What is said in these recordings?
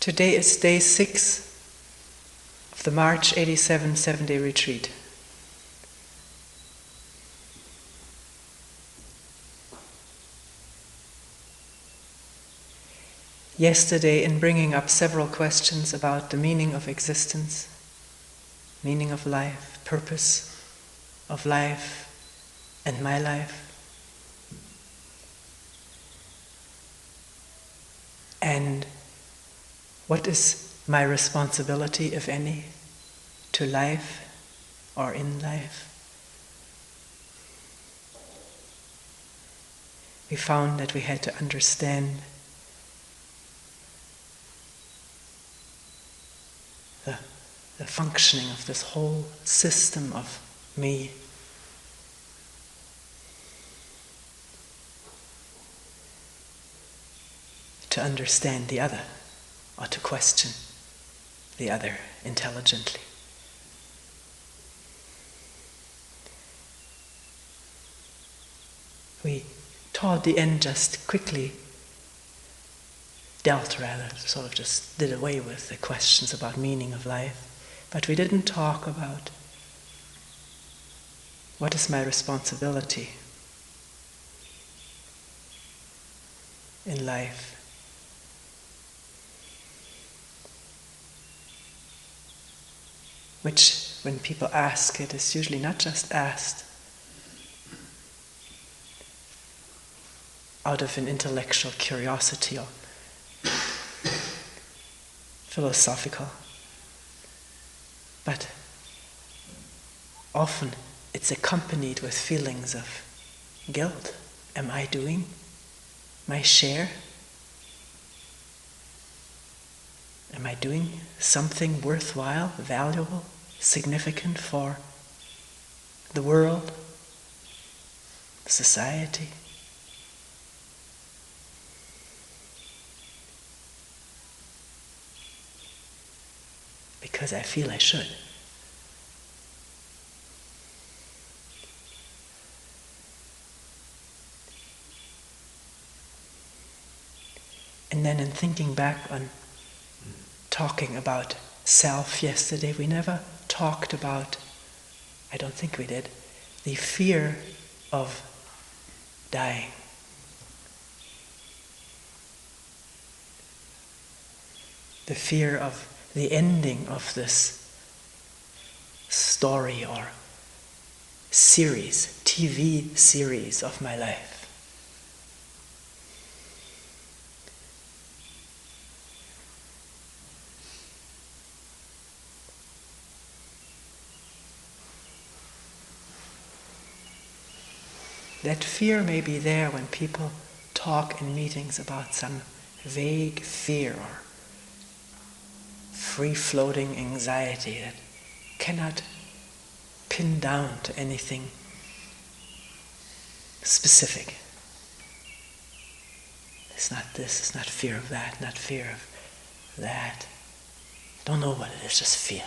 Today is day 6 of the March 87 7-day retreat. Yesterday, in bringing up several questions about the meaning of existence, meaning of life, purpose of life, and my life, and what is my responsibility, if any, to life or in life? We found that we had to understand the functioning of this whole system of me. To understand the other, or to question the other intelligently. We toward the end just quickly sort of just did away with the questions about meaning of life, but we didn't talk about what is my responsibility in life. Which, when people ask it, is usually not just asked out of an intellectual curiosity or philosophical, but often it's accompanied with feelings of guilt. Am I doing my share? Am I doing something worthwhile, valuable, significant for the world, society? Because I feel I should. And then in thinking back on talking about self yesterday, we never talked about, I don't think we did, the fear of dying. The fear of the ending of this story or series, TV series of my life. That fear may be there when people talk in meetings about some vague fear or free-floating anxiety that cannot pin down to anything specific. It's not this, it's not fear of that, not fear of that. Don't know what it is, just fear.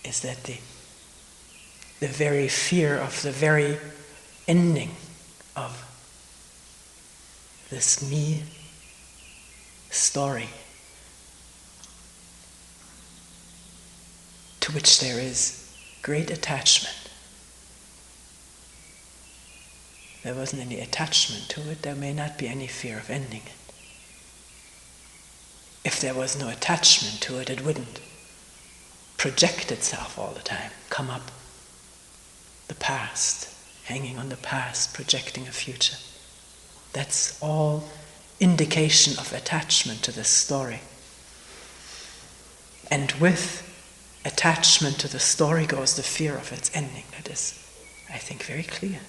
Is that the very fear of the very ending of this me story, to which there is great attachment. If there wasn't any attachment to it, there may not be any fear of ending it. If there was no attachment to it, it wouldn't project itself all the time, come up. The past, hanging on the past, projecting a future. That's all indication of attachment to this story. And with attachment to the story goes the fear of its ending. That is, I think, very clear.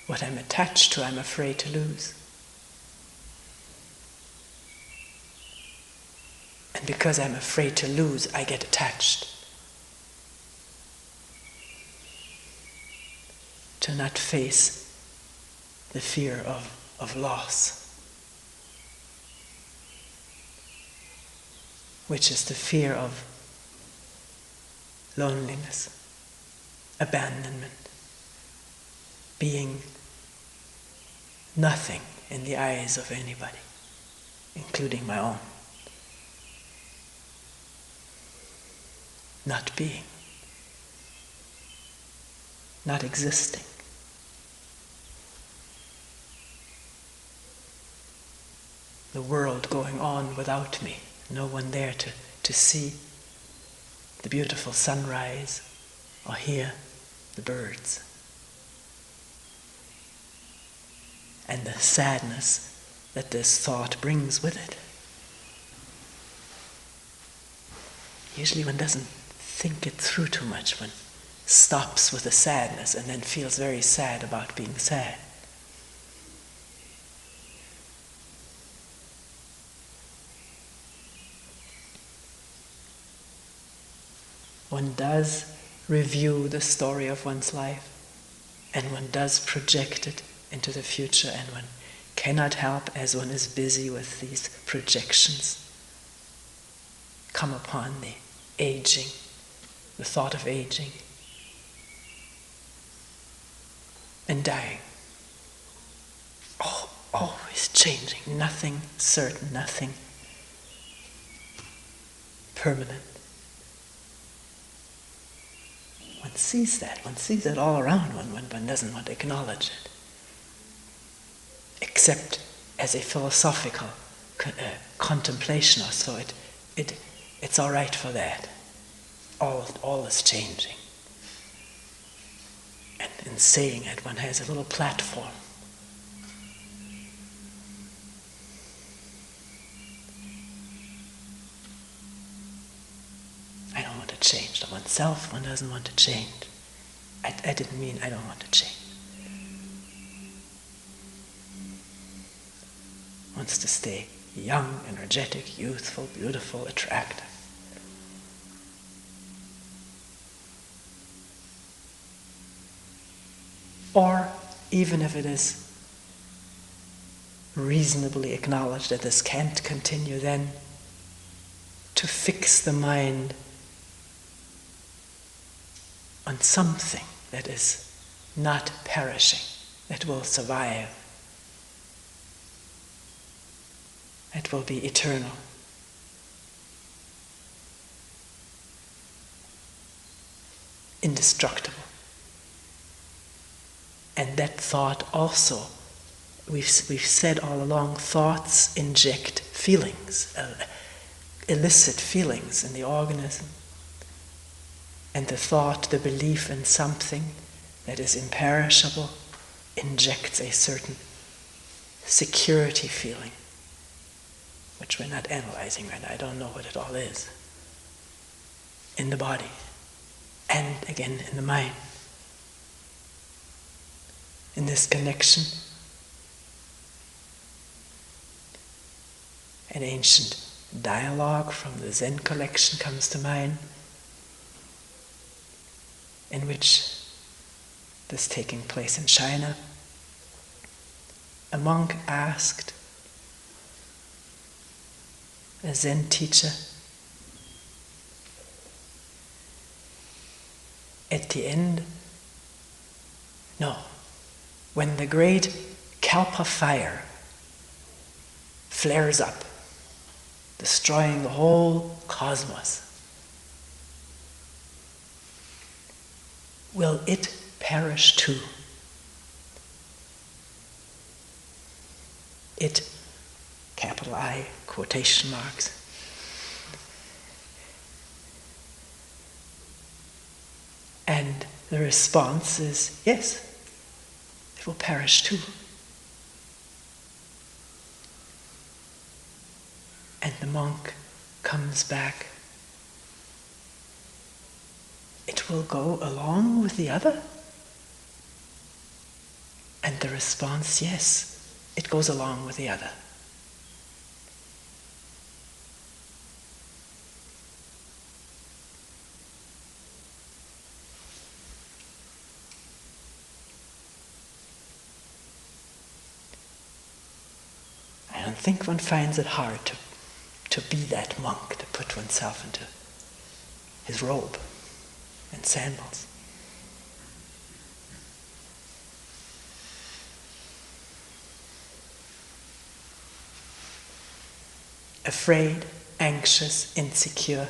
What I'm attached to, I'm afraid to lose. And because I'm afraid to lose, I get attached. To not face the fear of loss, which is the fear of loneliness, abandonment, being nothing in the eyes of anybody, including my own. Not being, not existing. The world going on without me, no one there to see the beautiful sunrise or hear the birds. And the sadness that this thought brings with it. Usually one doesn't think it through too much, one stops with the sadness and then feels very sad about being sad. One does review the story of one's life, and one does project it into the future, and one cannot help, as one is busy with these projections, come upon the aging, the thought of aging and dying. Oh, always changing, nothing certain, nothing permanent. One sees that all around one doesn't want to acknowledge it. Except as a philosophical contemplation or so, it's all right for that. All is changing. And in saying it, one has a little platform. I don't want to change. To oneself, one doesn't want to change. I didn't mean I don't want to change. Wants to stay young, energetic, youthful, beautiful, attractive. Or even if it is reasonably acknowledged that this can't continue, then to fix the mind on something that is not perishing, that will survive. It will be eternal. Indestructible. And that thought also, we've said all along, thoughts inject feelings, elicit feelings in the organism. And the thought, the belief in something that is imperishable, injects a certain security feeling, which we're not analyzing right now. I don't know what it all is. In the body, and again in the mind. In this connection, an ancient dialogue from the Zen collection comes to mind, in which this taking place in China, a monk asked a Zen teacher, at the end, when the great Kalpa fire flares up, destroying the whole cosmos, will it perish too? It, capital I, quotation marks. And the response is, yes, it will perish too. And the monk comes back. It will go along with the other? And the response, yes, it goes along with the other. I don't think one finds it hard to be that monk, to put oneself into his robe. and sandals. Afraid, anxious, insecure.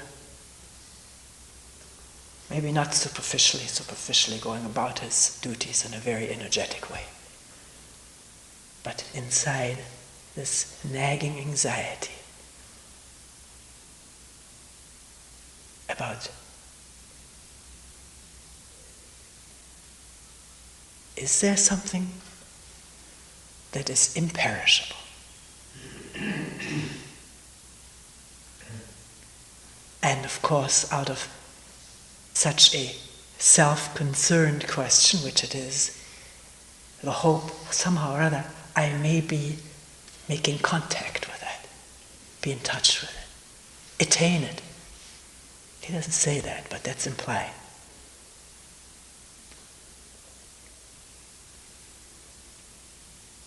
Maybe not superficially going about his duties in a very energetic way. But inside, this nagging anxiety about, is there something that is imperishable? And of course, out of such a self-concerned question, which it is, the hope, somehow or other, I may be making contact with it, be in touch with it, attain it. He doesn't say that, but that's implied.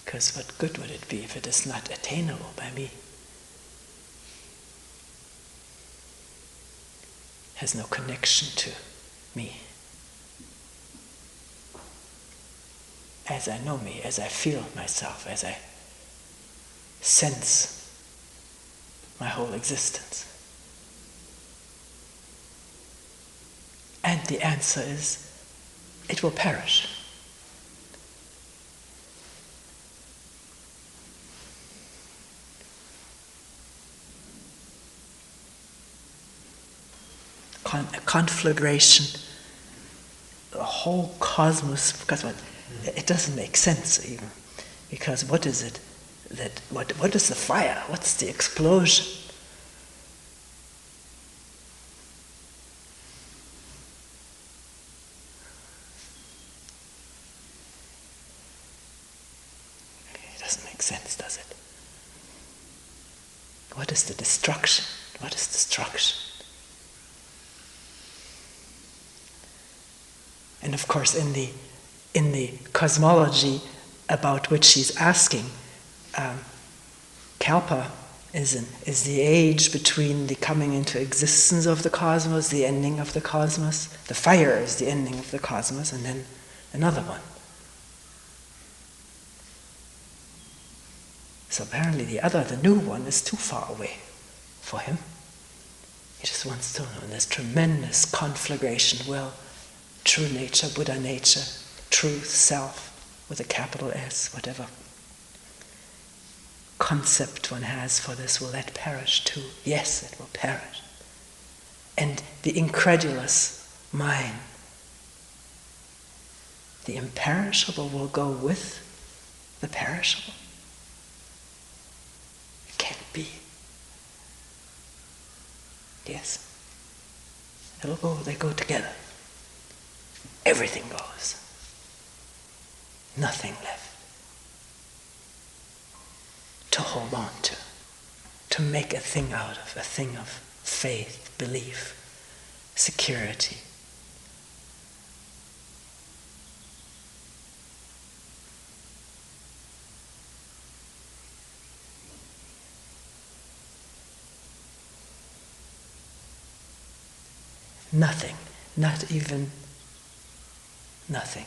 Because what good would it be if it is not attainable by me? Has no connection to me. As I know me, as I feel myself, as I sense my whole existence. And the answer is, it will perish. A conflagration, the whole cosmos, because it doesn't make sense even. Because what is it? What is the fire? What's the explosion? It doesn't make sense, does it? What is the destruction? What is destruction? And of course, in the cosmology about which he's asking, Kalpa is the age between the coming into existence of the cosmos, the ending of the cosmos. The fire is the ending of the cosmos, and then another one. So apparently the new one, is too far away for him. He just wants to know. And there's tremendous conflagration. Well, true nature, Buddha nature, truth, self, with a capital S, whatever concept one has for this, will that perish too? Yes, it will perish. And the incredulous mind, the imperishable will go with the perishable. It can't be. Yes. They go together. Everything goes. Nothing left to hold on to make a thing out of, a thing of faith, belief, security. Nothing, not even nothing.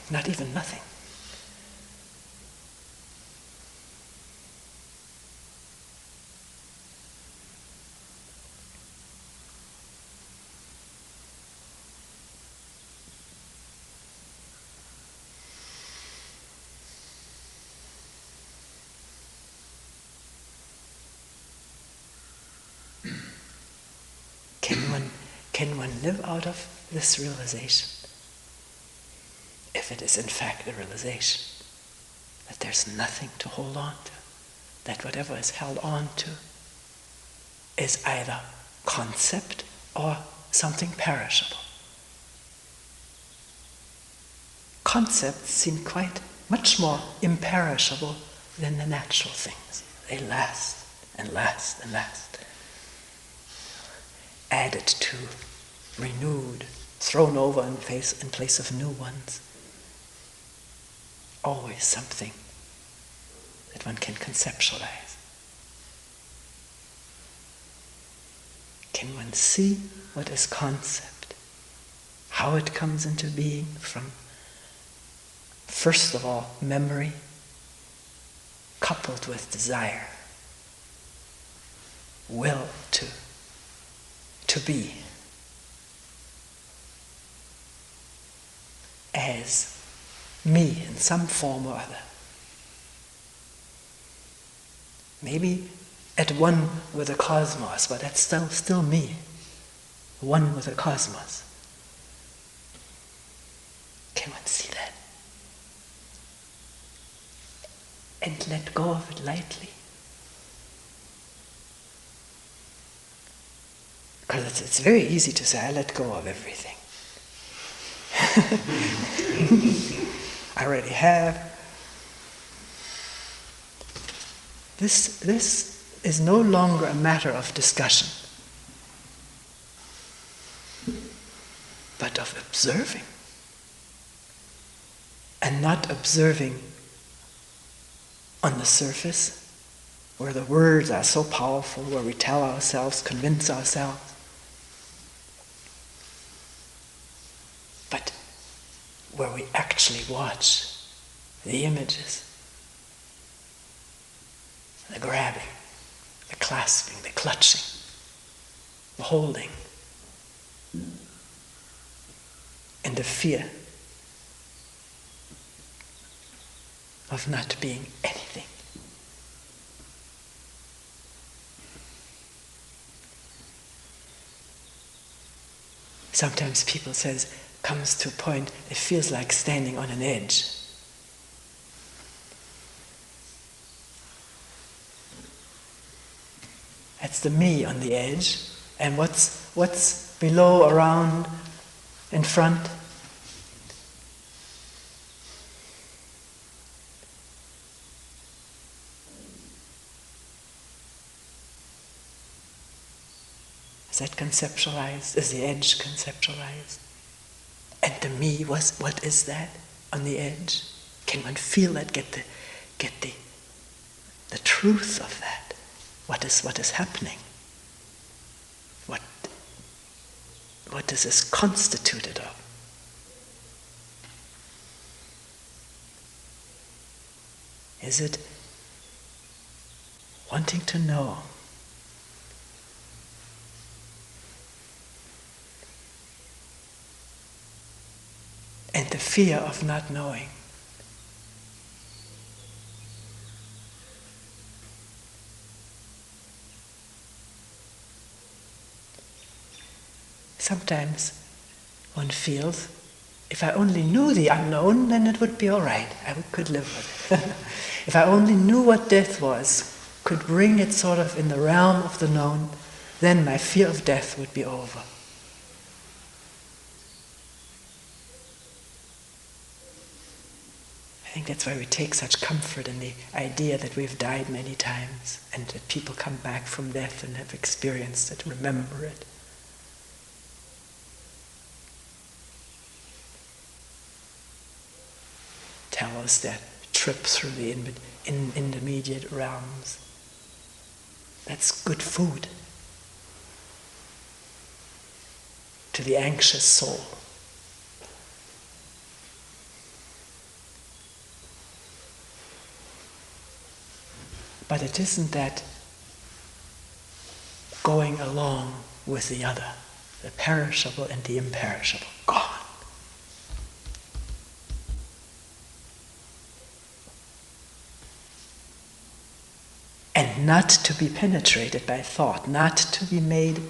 Can one live out of this realization? If it is in fact a realization that there's nothing to hold on to, that whatever is held on to is either concept or something perishable. Concepts seem quite much more imperishable than the natural things. They last and last and last. Added to, renewed, thrown over in place of new ones. Always something that one can conceptualize. Can one see what is concept? how it comes into being from, first of all, memory coupled with desire, will to be as me in some form or other. Maybe at one with the cosmos, but that's still me, one with the cosmos. Can one see that? And let go of it lightly. Because it's very easy to say, I let go of everything. I already have. This is no longer a matter of discussion, but of observing. And not observing on the surface, where the words are so powerful, where we tell ourselves, convince ourselves. But where we actually watch the images, the grabbing, the clasping, the clutching, the holding, and the fear of not being anything. Sometimes people comes to a point, it feels like standing on an edge. That's the me on the edge, and what's below, around, in front? Is that conceptualized? Is the edge conceptualized? And the me, what is that on the edge? Can one feel that? Get the truth of that? What is happening? What is this constituted of? Is it wanting to know? And the fear of not knowing. Sometimes one feels, if I only knew the unknown, then it would be all right. I could live with it. If I only knew what death was, could bring it sort of in the realm of the known, then my fear of death would be over. I think that's why we take such comfort in the idea that we've died many times and that people come back from death and have experienced it, remember it. Tell us that trip through the intermediate realms. That's good food to the anxious soul. But it isn't that going along with the other, the perishable and the imperishable, gone. And not to be penetrated by thought, not to be made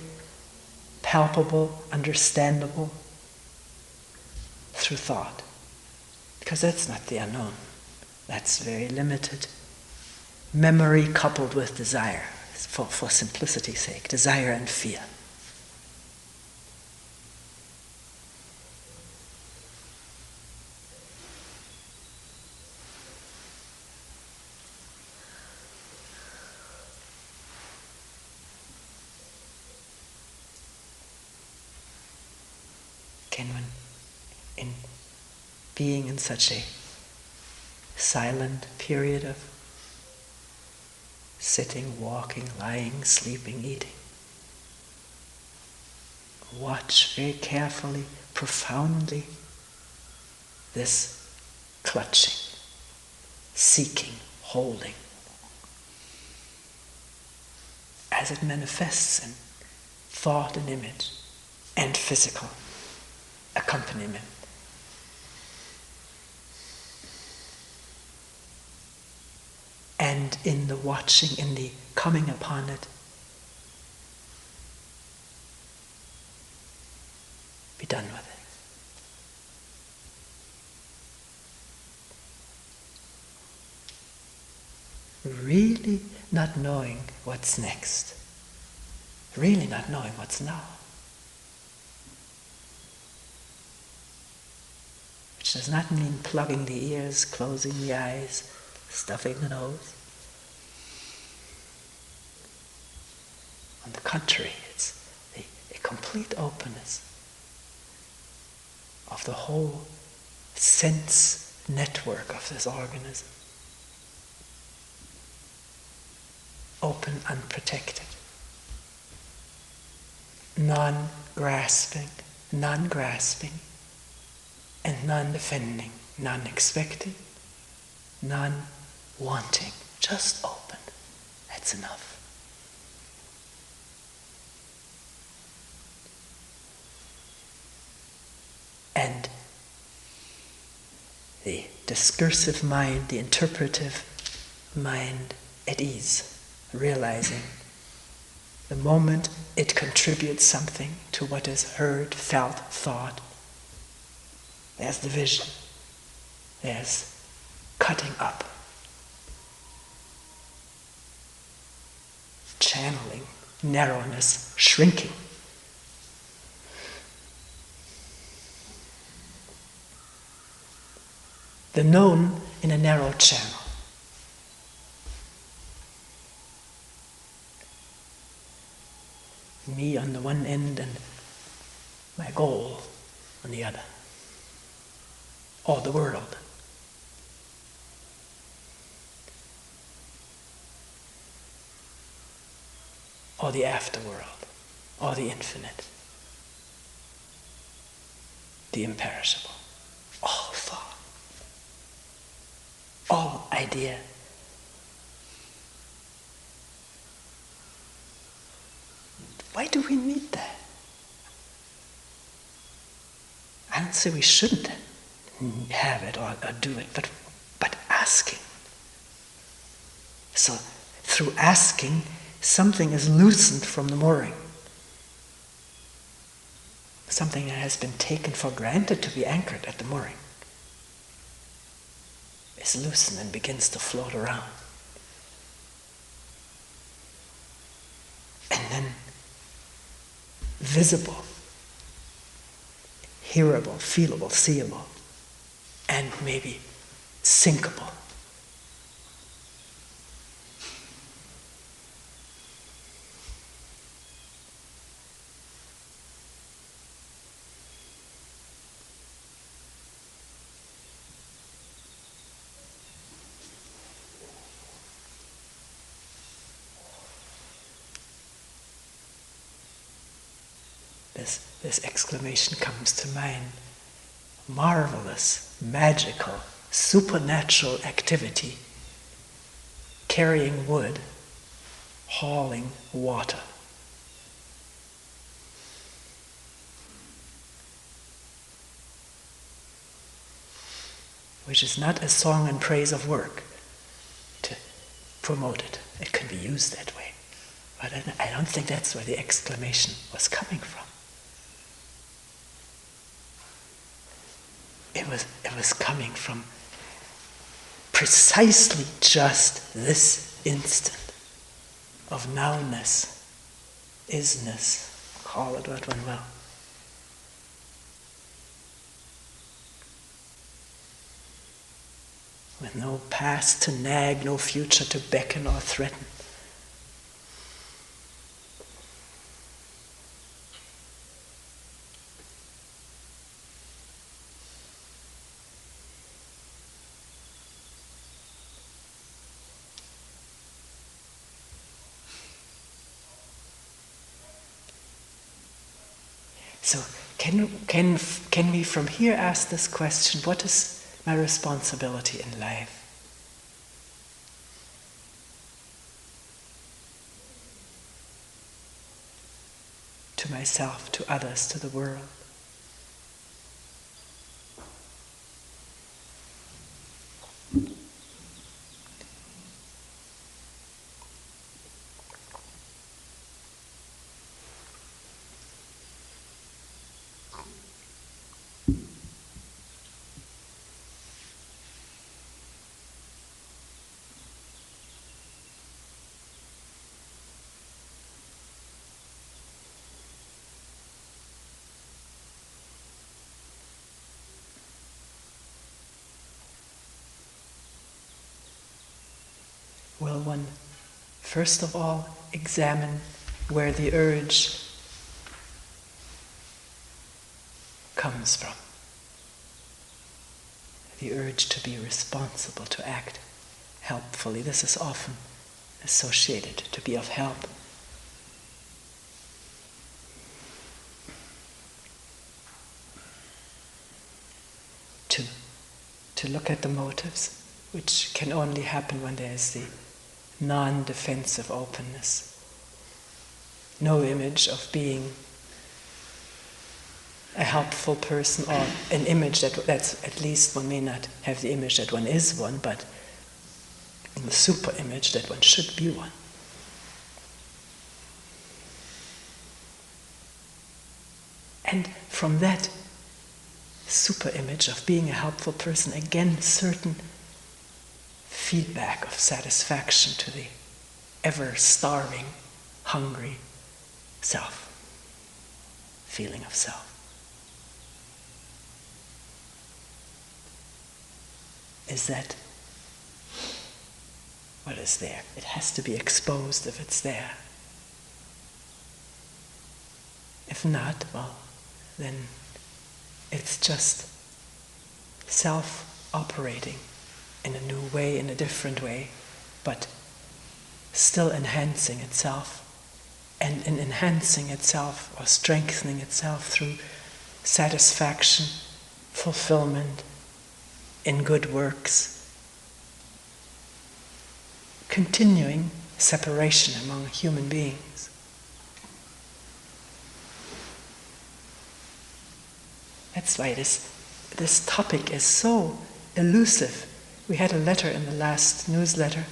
palpable, understandable through thought. Because that's not the unknown. That's very limited. Memory coupled with desire, for simplicity's sake, desire and fear. Can one, in being in such a silent period of sitting, walking, lying, sleeping, eating, watch very carefully profoundly this clutching, seeking, holding, as it manifests in thought and image and physical accompaniment. And in the watching, in the coming upon it, be done with it. Really not knowing what's next. Really not knowing what's now. Which does not mean plugging the ears, closing the eyes, stuffing the nose. On the contrary, it's a complete openness of the whole sense network of this organism. Open, unprotected. Non-grasping, and non-defending, non-expecting, non-wanting. Just open. That's enough. And the discursive mind, the interpretive mind at ease, realizing the moment it contributes something to what is heard, felt, thought, there's division, there's cutting up, channeling, narrowness, shrinking. The known in a narrow channel. Me on the one end and my goal on the other. Or the world. Or the afterworld. Or the infinite. The imperishable. All thought. All idea. Why do we need that? I don't say we shouldn't have it or do it, but asking. So through asking, something is loosened from the mooring. Something that has been taken for granted to be anchored at the mooring is loosened and begins to float around. And then visible, hearable, feelable, seeable, and maybe sinkable. This exclamation comes to mind. Marvelous, magical, supernatural activity, carrying wood, hauling water. Which is not a song and praise of work to promote it. It can be used that way. But I don't think that's where the exclamation was coming from. It was coming from precisely just this instant of nowness, isness, call it what one will. With no past to nag, no future to beckon or threaten. So can we from here ask this question, what is my responsibility in life? To myself, to others, to the world. Will one, first of all, examine where the urge comes from? The urge to be responsible, to act helpfully. This is often associated, to be of help. To look at the motives, which can only happen when there is the non-defensive openness. No image of being a helpful person, or an image that's at least one may not have the image that one is one, but the super image that one should be one. And from that super image of being a helpful person, again, certain feedback of satisfaction to the ever-starving, hungry self, feeling of self. Is that what is there? It has to be exposed if it's there. If not, well, then it's just self-operating in a new way, in a different way, but still enhancing itself, and in enhancing itself or strengthening itself through satisfaction, fulfillment in good works, continuing separation among human beings. That's why this topic is so elusive. We had a letter in the last newsletter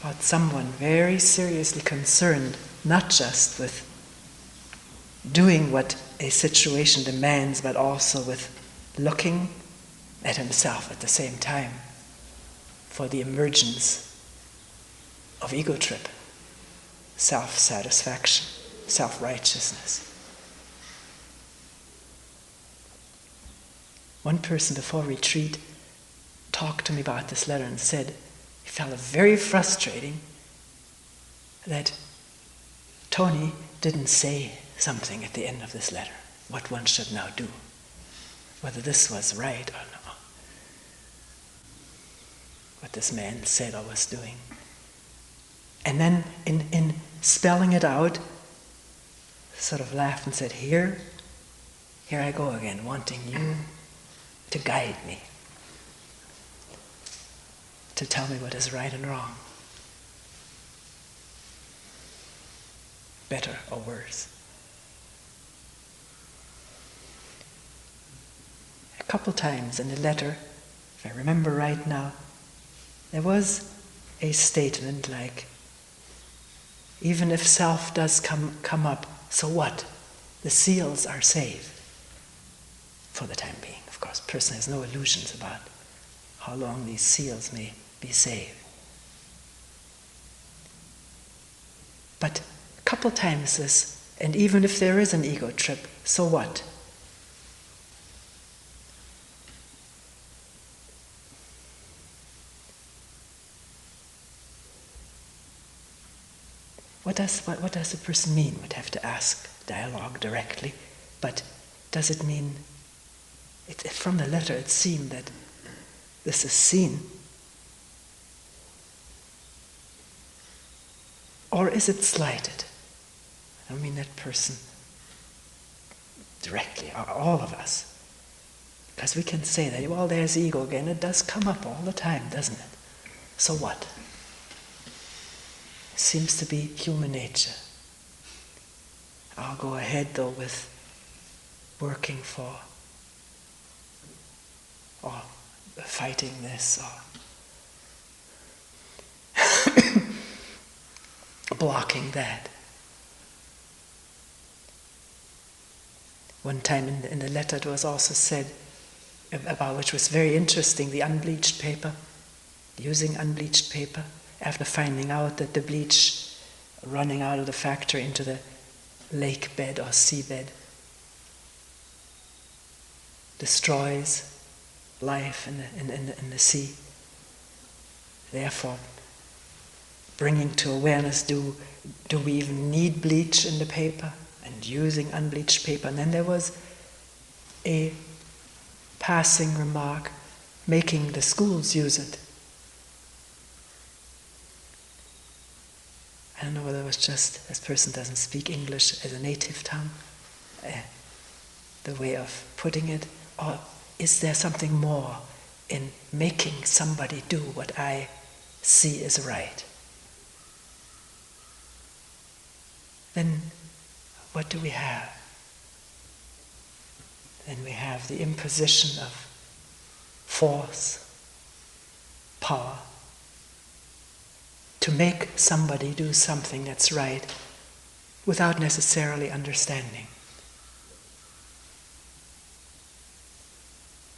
about someone very seriously concerned, not just with doing what a situation demands, but also with looking at himself at the same time for the emergence of ego trip, self-satisfaction, self-righteousness. One person before retreat talked to me about this letter and said he found it very frustrating that Toni didn't say something at the end of this letter, what one should now do, whether this was right or not, what this man said or was doing. And then in spelling it out, sort of laughed and said, here I go again, wanting you to guide me, to tell me what is right and wrong, better or worse. A couple times in the letter, if I remember right now, there was a statement like, even if self does come up, so what? The seals are saved for the time being. Of course, the person has no illusions about how long these seals may be saved. But a couple times this, and even if there is an ego trip, so what? What does the person mean? We'd have to ask dialogue directly, but does it mean, from the letter it seemed that this is seen, or is it slighted? I don't mean that person directly, all of us. Because we can say that, well, there's ego again. It does come up all the time, doesn't it? So what? It seems to be human nature. I'll go ahead, though, with working for, or fighting this, or blocking that. One time in the letter it was also said about, which was very interesting, the unbleached paper, using unbleached paper, after finding out that the bleach running out of the factory into the lake bed or seabed destroys life in the sea. Therefore, bringing to awareness, do we even need bleach in the paper? And using unbleached paper. And then there was a passing remark, making the schools use it. I don't know whether it was just, this person doesn't speak English as a native tongue, the way of putting it, or is there something more in making somebody do what I see as right? Then what do we have? Then we have the imposition of force, power, to make somebody do something that's right without necessarily understanding.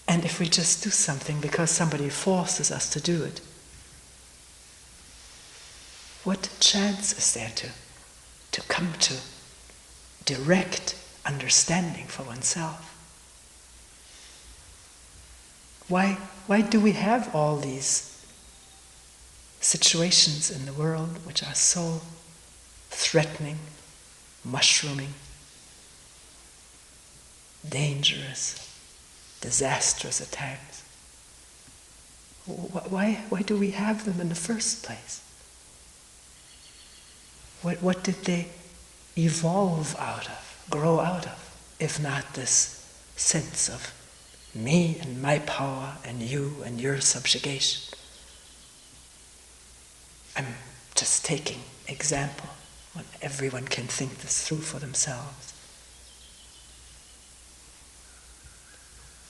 And if we just do something because somebody forces us to do it, what chance is there to come to direct understanding for oneself? Why do we have all these situations in the world which are so threatening, mushrooming, dangerous, disastrous at times? Why do we have them in the first place? What did they evolve out of, grow out of, if not this sense of me and my power and you and your subjugation? I'm just taking example when everyone can think this through for themselves.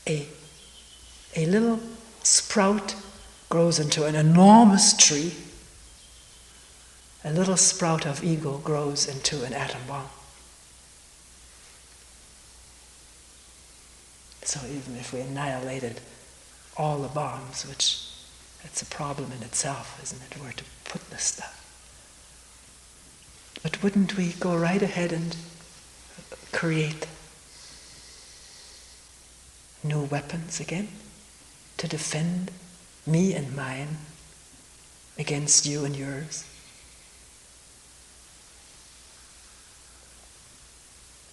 A little sprout grows into an enormous tree. A little sprout of ego grows into an atom bomb. So even if we annihilated all the bombs, which it's a problem in itself, isn't it, where to put this stuff? But wouldn't we go right ahead and create new weapons again to defend me and mine against you and yours?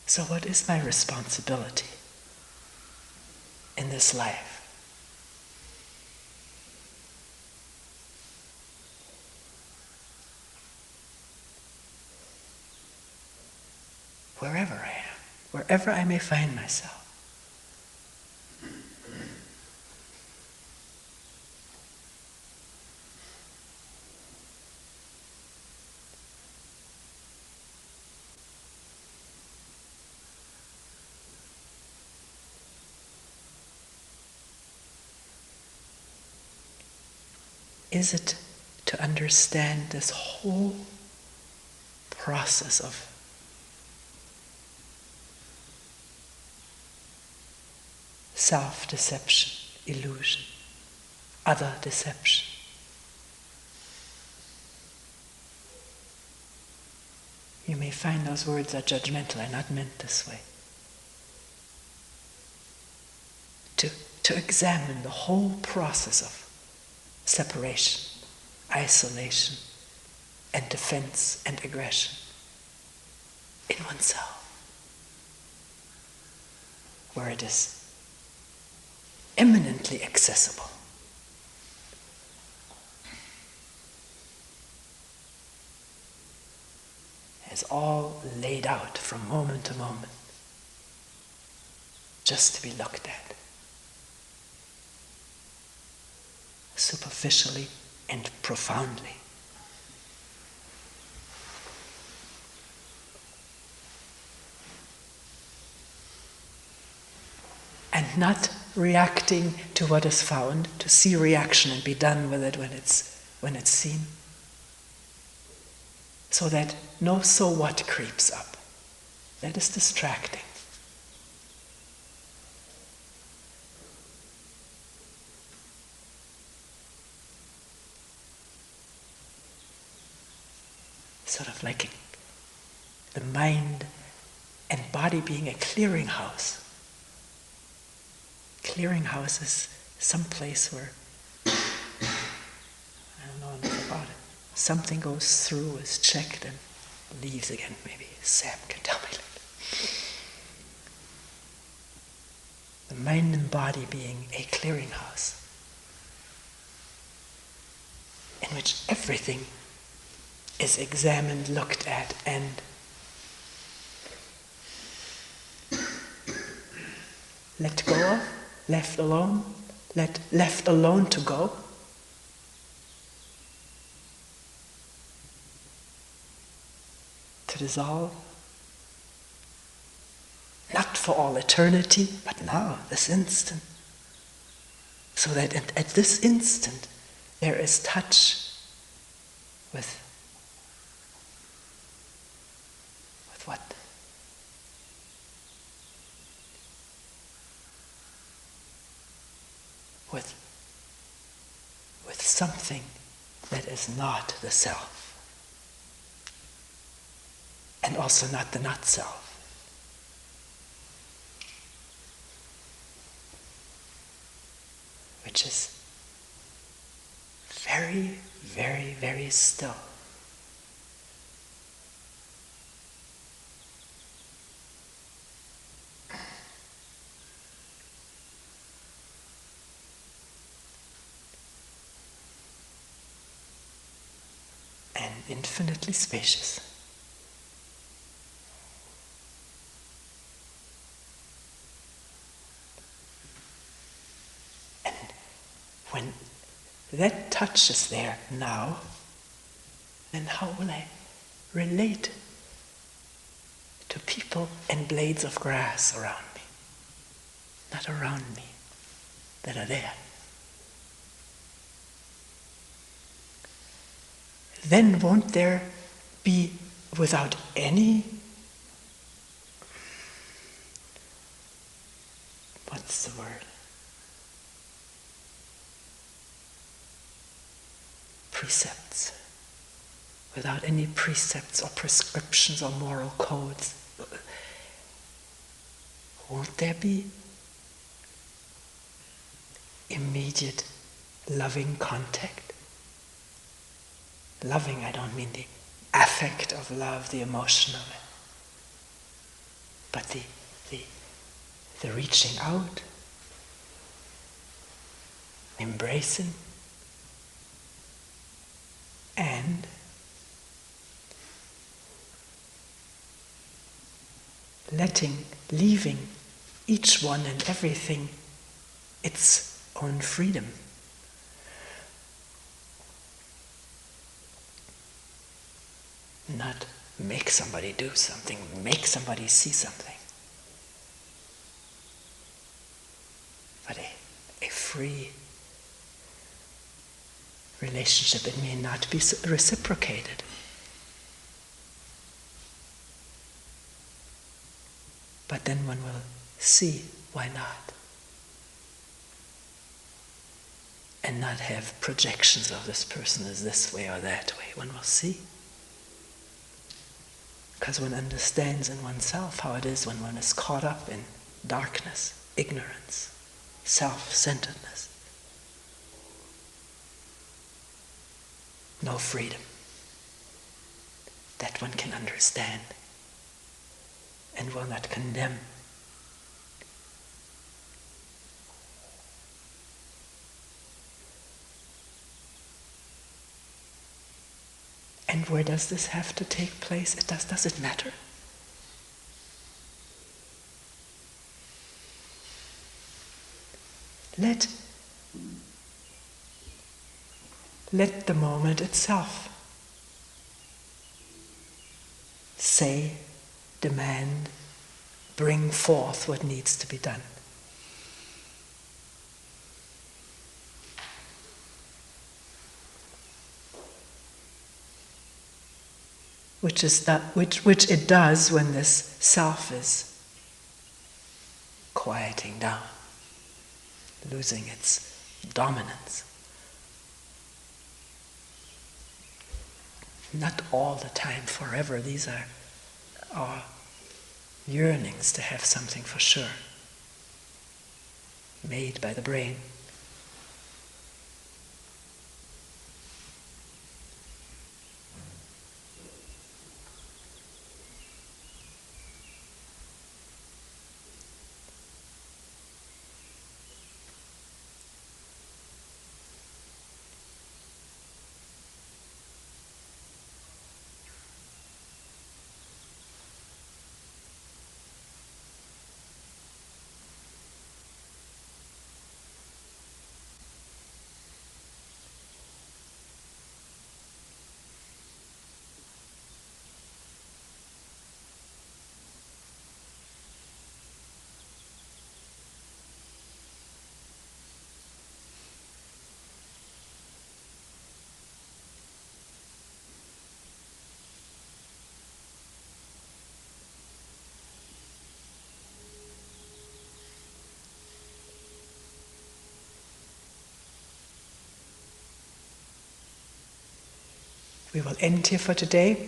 So what is my responsibility in this life? Wherever I am, wherever I may find myself. Is it to understand this whole process of self-deception, illusion, other deception? You may find those words are judgmental, are not meant this way. To examine the whole process of separation, isolation, and defense and aggression in oneself, where it is eminently accessible. It's all laid out from moment to moment. just to be looked at, superficially and profoundly. And not reacting to what is found, to see reaction and be done with it when it's seen. So that no so what creeps up. That is distracting. Sort of like the mind and body being a clearinghouse. Clearinghouse is some place where, I don't know enough about it, something goes through, is checked, and leaves again. Maybe Sam can tell me later. The mind and body being a clearinghouse in which everything is examined, looked at, and let go of, left alone, left alone to go. To dissolve. Not for all eternity, but now, this instant. So that at this instant there is touch with what? With something that is not the self, and also not the not self. Which is very, very, very still. And infinitely spacious. And when that touch is there now, then how will I relate to people and blades of grass around me? Not around me, that are there. Then won't there be, without any, what's the word? Precepts. Without any precepts or prescriptions or moral codes, won't there be immediate loving contact? Loving, I don't mean the affect of love, the emotion of it, but the reaching out, embracing, and leaving each one and everything its own freedom. Not make somebody do something, make somebody see something. But a free relationship. It may not be reciprocated. But then one will see why not. And not have projections of this person is this way or that way. One will see. Because one understands in oneself how it is when one is caught up in darkness, ignorance, self-centeredness. No freedom. That one can understand and will not condemn. And where does this have to take place? Does it matter? Let the moment itself say, demand, bring forth what needs to be done. Which it does when this self is quieting down, losing its dominance. Not all the time, forever. These are our yearnings to have something for sure, made by the brain. We will end here for today.